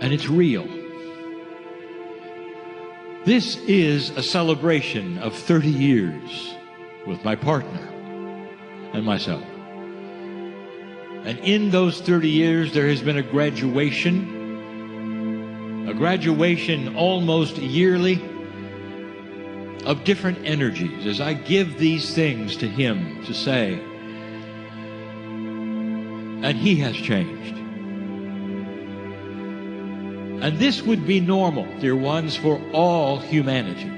and it's real. This is a celebration of 30 years with my partner and myself. And in those 30 years, there has been a graduation almost yearly of different energies as I give these things to him to say. And he has changed. And this would be normal, dear ones, for all humanity.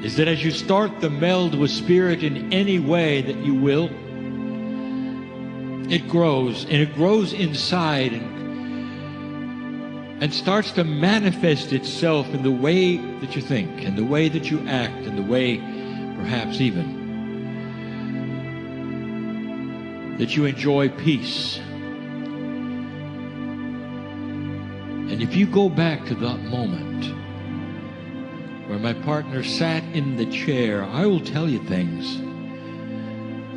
Is that as you start the meld with Spirit in any way that you will, it grows, and it grows inside and starts to manifest itself in the way that you think, and the way that you act, and the way, perhaps even, that you enjoy peace. And if you go back to that moment where my partner sat in the chair, I will tell you things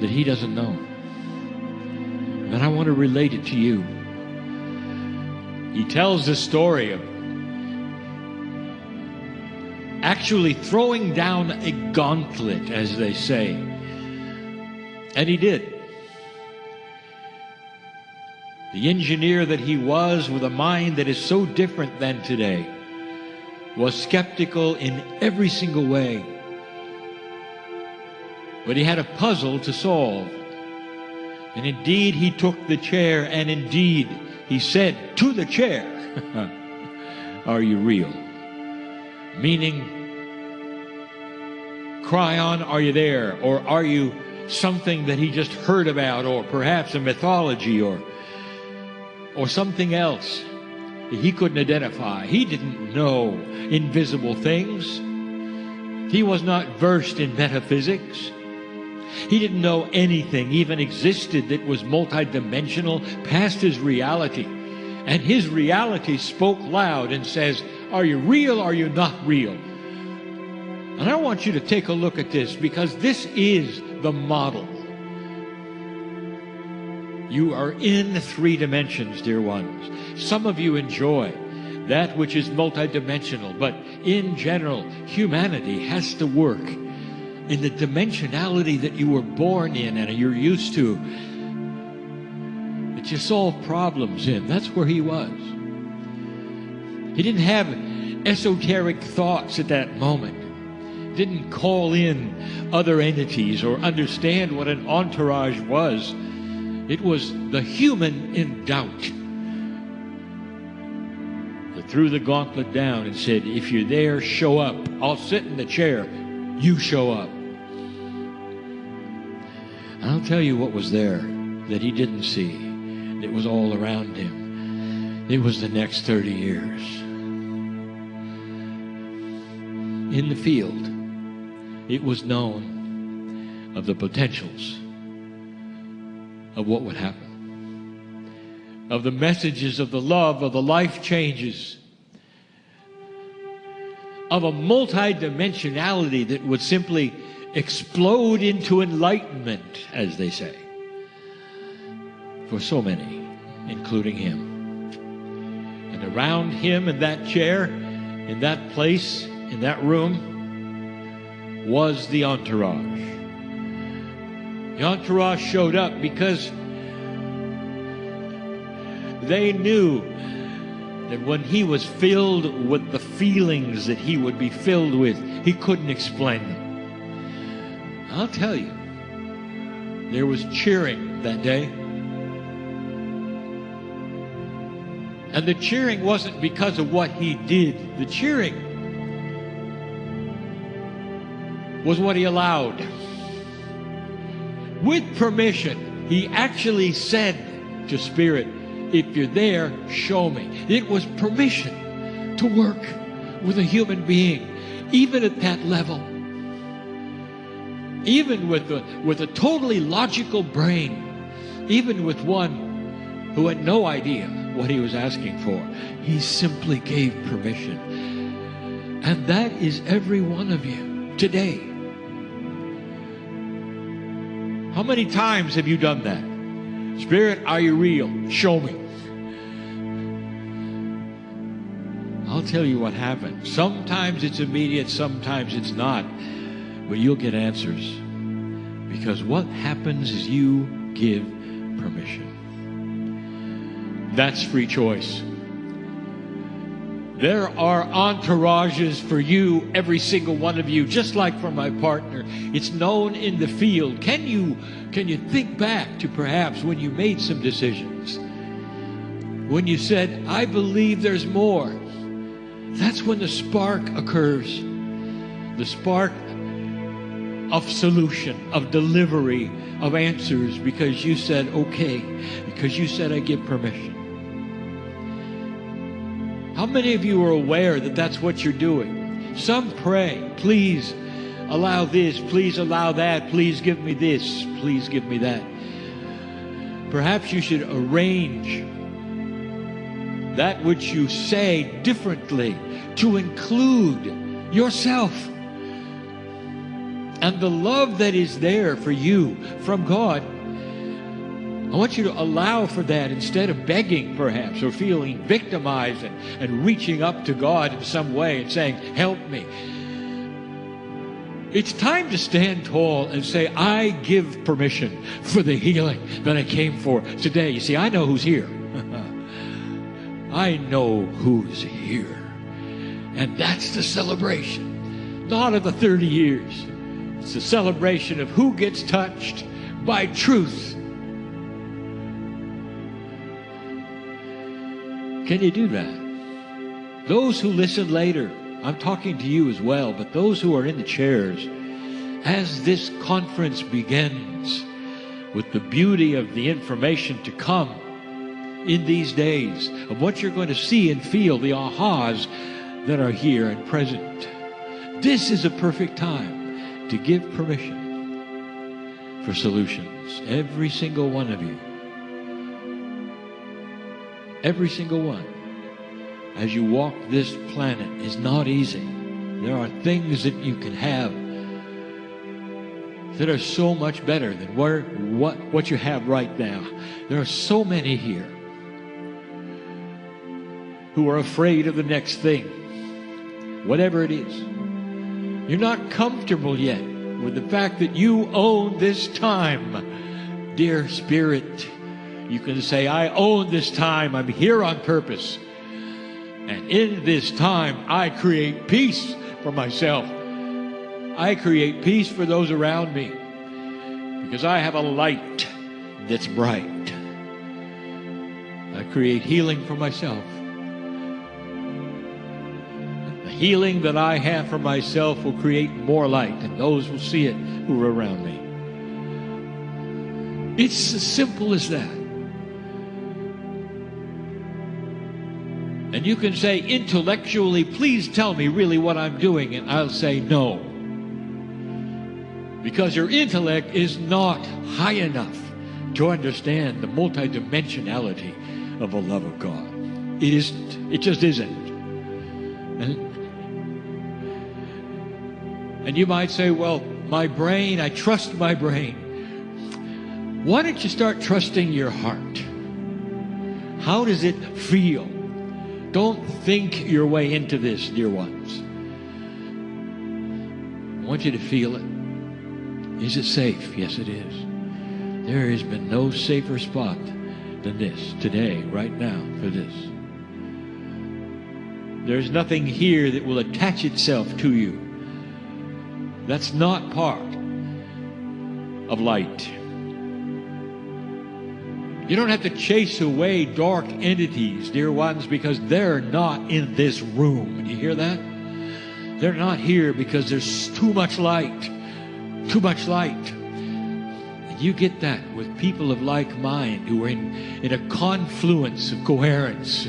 that he doesn't know. And I want to relate it to you. He tells the story of actually throwing down a gauntlet, as they say. And he did. The engineer that he was, with a mind that is so different than today, was skeptical in every single way. But he had a puzzle to solve. And indeed, he took the chair, and indeed, he said to the chair, "Are you real?" Meaning, Kryon, are you there? Or are you something that he just heard about, or perhaps a mythology, or something else that he couldn't identify? He didn't know invisible things. He was not versed in metaphysics. He didn't know anything even existed that was multidimensional past his reality. And his reality spoke loud and says, "Are you real? Are you not real?" And I want you to take a look at this, because this is the model. You are in 3 dimensions, dear ones. Some of you enjoy that which is multidimensional, but in general, humanity has to work in the dimensionality that you were born in and you're used to, that you solve problems in. That's where he was. He didn't have esoteric thoughts at that moment. Didn't call in other entities or understand what an entourage was. It was the human in doubt that threw the gauntlet down and said, "If you're there, show up. I'll sit in the chair. You show up." And I'll tell you what was there that he didn't see, that was all around him. It was the next 30 years. In the field, it was known of the potentials of what would happen, of the messages of the love, of the life changes, of a multidimensionality that would simply explode into enlightenment, as they say, for so many, including him. And around him in that chair, in that place, in that room, was the entourage. The entourage showed up because they knew that when he was filled with the feelings that he would be filled with, he couldn't explain them. I'll tell you, there was cheering that day. And the cheering wasn't because of what he did. The cheering was what he allowed. With permission, he actually said to Spirit, "If you're there, show me." It was permission to work with a human being, even at that level. Even with a totally logical brain, even with one who had no idea what he was asking for. He simply gave permission. And that is every one of you today. How many times have you done that? Spirit, are you real? Show me. tell you what happens. Sometimes it's immediate, sometimes it's not. But you'll get answers. Because what happens is you give permission. That's free choice. There are entourages for you, every single one of you, just like for my partner. It's known in the field. Can you think back to perhaps when you made some decisions? When you said, I believe there's more. That's when the spark occurs. The spark of solution, of delivery, of answers, because you said, okay, because you said I give permission. How many of you are aware that that's what you're doing? Some pray, please allow this, please allow that, please give me this, please give me that. Perhaps you should arrange that which you say differently to include yourself and the love that is there for you from God. I want you to allow for that instead of begging perhaps or feeling victimized and reaching up to God in some way and saying, help me. It's time to stand tall and say, I give permission for the healing that I came for today. You see, I know who's here. I know who's here. And that's the celebration, not of the 30 years. It's the celebration of who gets touched by truth. Can you do that? Those who listen later, I'm talking to you as well, but those who are in the chairs, as this conference begins with the beauty of the information to come in these days, of what you're going to see and feel, the ahas that are here and present, this is a perfect time to give permission for solutions. Every single one of you. Every single one. As you walk this planet is not easy. There are things that you can have that are so much better than what you have right now. There are so many here who are afraid of the next thing, whatever it is. You're not comfortable yet with the fact that you own this time. Dear Spirit, you can say, I own this time. I'm here on purpose. And in this time, I create peace for myself. I create peace for those around me because I have a light that's bright. I create healing for myself. The healing that I have for myself will create more light, and those will see it who are around me. It's as simple as that. And you can say intellectually, please tell me really what I'm doing, and I'll say no. Because your intellect is not high enough to understand the multidimensionality of the love of God. It isn't. It just isn't. And you might say, well, my brain, I trust my brain. Why don't you start trusting your heart? How does it feel? Don't think your way into this, dear ones. I want you to feel it. Is it safe? Yes, it is. There has been no safer spot than this, today, right now, for this. There's nothing here that will attach itself to you. That's not part of light. You don't have to chase away dark entities, dear ones, because they're not in this room. You hear that? They're not here because there's too much light. Too much light. And you get that with people of like mind who are in a confluence of coherence,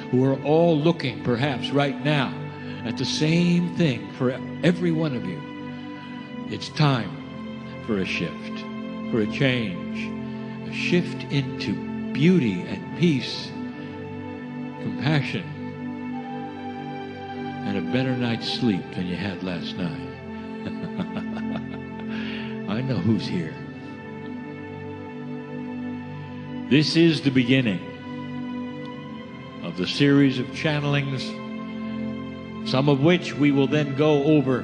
who are all looking perhaps right now at the same thing for every one of you. It's time for a shift, for a change. A shift into beauty and peace, compassion, and a better night's sleep than you had last night. I know who's here. This is the beginning of the series of channelings some of which we will then go over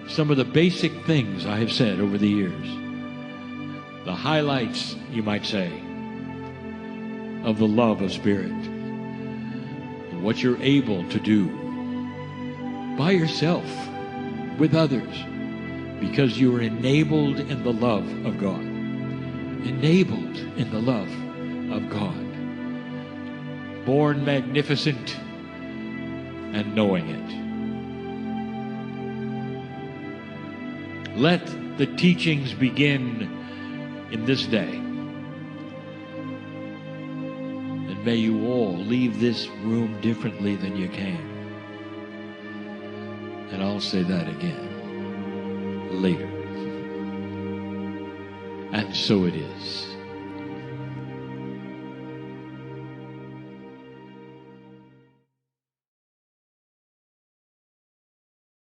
some of the basic things I have said over the years. The highlights, you might say, of the love of Spirit. What you're able to do by yourself, with others, because you are enabled in the love of God. Enabled in the love of God. Born magnificent and knowing it. Let the teachings begin in this day. And may you all leave this room differently than you came. And I'll say that again later. And so it is.